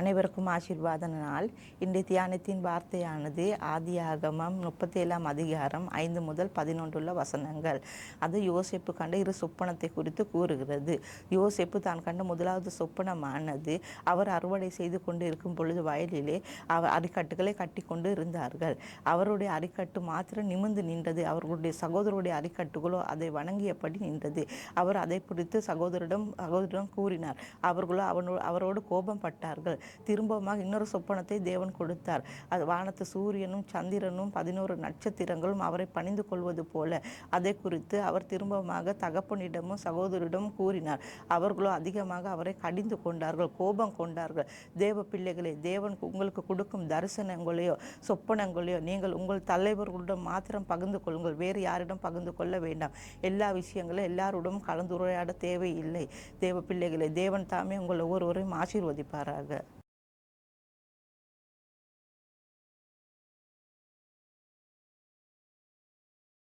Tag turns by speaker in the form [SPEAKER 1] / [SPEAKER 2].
[SPEAKER 1] அனைவருக்கும் ஆசீர்வாத நாள். இன்றைய தியானத்தின் வார்த்தையானது ஆதியாகமம் 37 அதிகாரம் 5 முதல் 11 வசனங்கள். அது யோசேப்பு கண்ட இரு சொப்பனத்தை குறித்து கூறுகிறது. யோசேப்பு தான் கண்ட முதலாவது சொப்பனமானது, அவர் அறுவடை செய்து கொண்டு இருக்கும் பொழுது வயலிலே அரிக்கட்டுகளை கட்டி கொண்டு இருந்தார்கள். அவருடைய அரிக்கட்டு மாத்திரம் நிமிர்ந்து நின்றது. அவர்களுடைய சகோதரருடைய அரிக்கட்டுகளோ அதை வணங்கியபடி நின்றது. அவர் அதை குறித்து சகோதரிடம் கூறினார். அவர்களோ அவரோடு கோபம் பட்டார்கள். திரும்பமாக இன்னொரு சொப்பனத்தை தேவன் கொடுத்தார். அது வானத்து சூரியனும் சந்திரனும் 11 நட்சத்திரங்களும் அவரை பணிந்து கொள்வது போல. அதை குறித்து அவர் திரும்பமாக தகப்பனிடமும் சகோதரிடமும் கூறினார். அவர்களோ அதிகமாக அவரை கடிந்து கொண்டார்கள், கோபம் கொண்டார்கள். தேவ பிள்ளைகளே, தேவன் உங்களுக்கு கொடுக்கும் தரிசனங்களையோ சொப்பனங்களையோ நீங்கள் உங்கள் தலைவர்களிடம் மாத்திரம் பகிர்ந்து கொள்ளுங்கள். வேறு யாரிடம் பகிர்ந்து கொள்ள வேண்டாம். எல்லா விஷயங்களும் எல்லாருடன் கலந்துரையாட தேவையில்லை. தேவ பிள்ளைகளே, தேவன் தாமே உங்கள் ஒவ்வொருவரையும் ஆசீர்வதிப்பாராக.